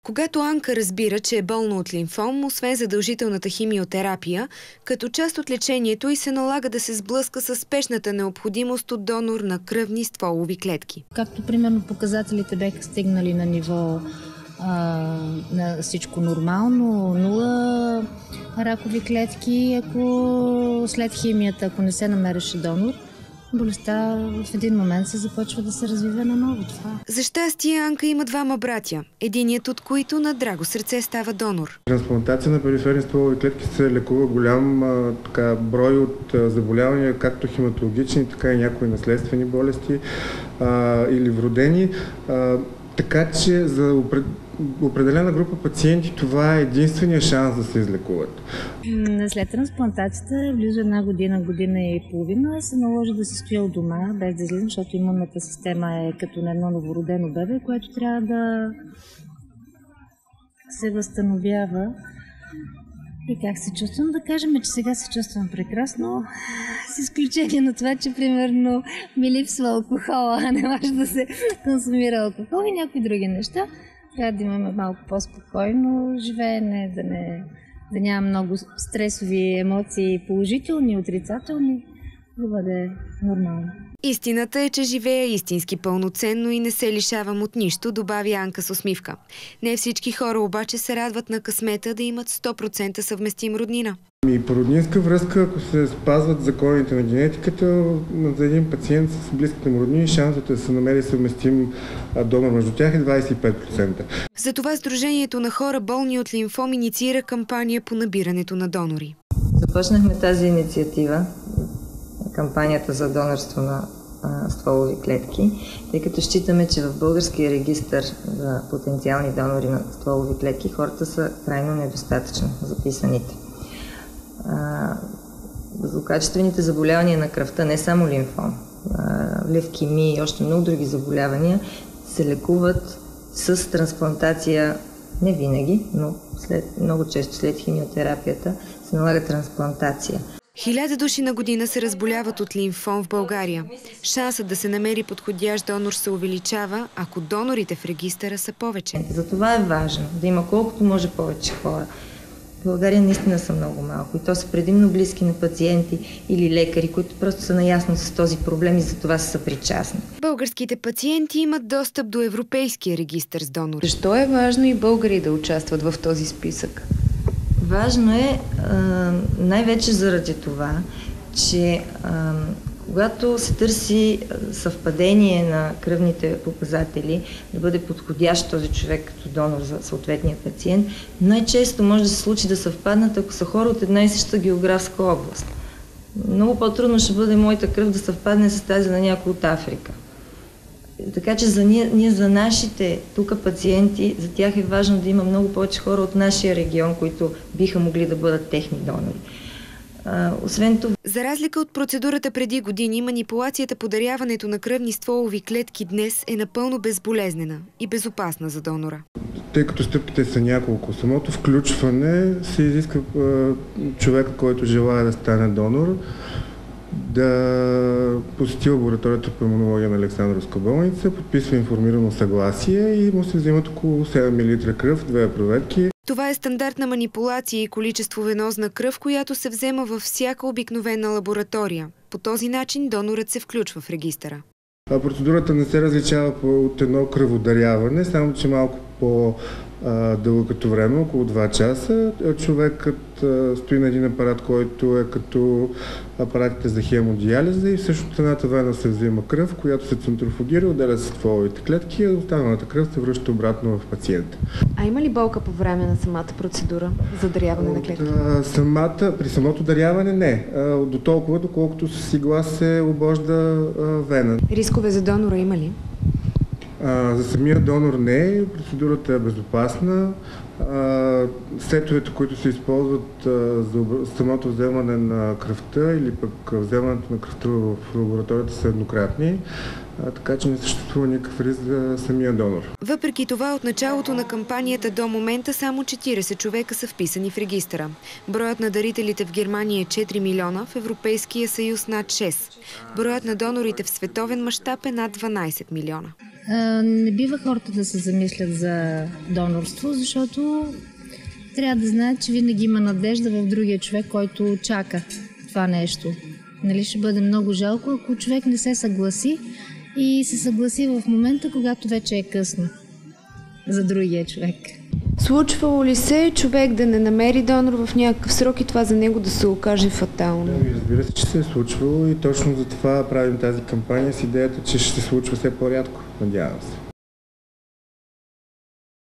Когато Анка разбира, че е болна от лимфом, освен задължителната химиотерапия, като част от лечението й се налага да се сблъска с спешната необходимост от донор на кръвни стволови клетки. Както примерно показателите бяха стигнали на ниво на всичко нормално, 0 ракови клетки, ако след химията, ако не се намереше донор, болестта в един момент се започва да се развива наново. За щастие Анка има двама братя, единият от които на драго сърце става донор. Трансплантация на периферни стволови клетки се лекува голям брой от заболявания, както хематологични, така и някои наследствени болести или вродени. Така че за определена група пациенти това е единствения шанс да се излекуват. След трансплантацията, близо една година, година и половина, се наложи да се стоя у дома, без да излизам, защото имунната система е като на едно новородено бебе, което трябва да се възстановява. И как се чувствам? Да кажем, че сега се чувствам прекрасно, с изключение на това, че примерно ми липсва алкохола, а не може да се консумира алкохол и някои други неща. Трябва да имаме малко по-спокойно живеене, да няма много стресови емоции, положителни и отрицателни, да бъде нормално. Истината е, че живея истински пълноценно и не се лишавам от нищо, добави Анка с усмивка. Не всички хора обаче се радват на късмета да имат 100% съвместим роднина. По роднинска връзка, ако се спазват законите на генетиката, за един пациент с близките му роднини шансът да се намери съвместим донор между тях е 25%. Затова Сдружението на хора болни от лимфом инициира кампания по набирането на донори. Започнахме тази инициатива, кампанията за донорство на стволови клетки, тъй като считаме, че в българския регистър за потенциални донори на стволови клетки хората са крайно недостатъчно записаните. Злокачествените заболявания на кръвта, не само лимфом, левкемия и още много други заболявания, се лекуват с трансплантация, не винаги, но много често след химиотерапията се налага трансплантация. 1000 души на година се разболяват от лимфом в България. Шансът да се намери подходящ донор се увеличава, ако донорите в регистъра са повече. Затова е важно да има колкото може повече хора. В България наистина са много малко и то са предимно близки на пациенти или лекари, които просто са наясно с този проблем и за това са съпричастни. Българските пациенти имат достъп до европейския регистър с донори. Защо е важно и българи да участват в този списък? Важно е най-вече заради това, че когато се търси съвпадение на кръвните показатели, да бъде подходящ този човек като донор за съответния пациент, най-често може да се случи да съвпаднат, ако са хора от една и съща географска област. Много по-трудно ще бъде моята кръв да съвпадне с тази на някой от Африка. Така че ние за нашите тук пациенти, за тях е важно да има много повече хора от нашия регион, които биха могли да бъдат техни донори. Освен това... За разлика от процедурата преди години, манипулацията по даряването на кръвни стволови клетки днес е напълно безболезнена и безопасна за донора. Тъй като стъпките са няколко, самото включване се изисква човека, който желае да стане донор, да посети лабораторията по имунология на Александровска болница, подписва информирано съгласие и му се взимат около 7 мл кръв, 2 проверки. Това е стандартна манипулация и количество венозна кръв, която се взема във всяка обикновена лаборатория. По този начин донорът се включва в регистъра. Процедурата не се различава от едно кръводаряване, само че малко по-дълго като време, около 2 часа. Човекът стои на един апарат, който е като апаратите за хемодиализа и всъщност от едната вена се взима кръв, която се центрофугира, отделя се стволовите клетки и останалата кръв се връща обратно в пациента. А има ли болка по време на самата процедура за даряване на клетки? При самото даряване не. До толкова, доколкото с игла се обожда вена. Рискове за донора има ли? За самия донор не. Процедурата е безопасна. Сетовете, които се използват за самото вземане на кръвта или пък вземането на кръвта в лабораторията са еднократни, така че не съществува никакъв риск за самия донор. Въпреки това, от началото на кампанията до момента само 40 човека са вписани в регистъра. Броят на дарителите в Германия е 4 милиона, в Европейския съюз над 6. Броят на донорите в световен мащаб е над 12 милиона. Не бива хората да се замислят за донорство, защото трябва да знаят, че винаги има надежда в другия човек, който чака това нещо. Нали, ще бъде много жалко, ако човек не се съгласи и се съгласи в момента, когато вече е късно за другия човек. Случвало ли се човек да не намери донор в някакъв срок и това за него да се окаже фатално? Разбира се, че се е случвало и точно за това правим тази кампания с идеята, че ще се случва все по-рядко, надявам се.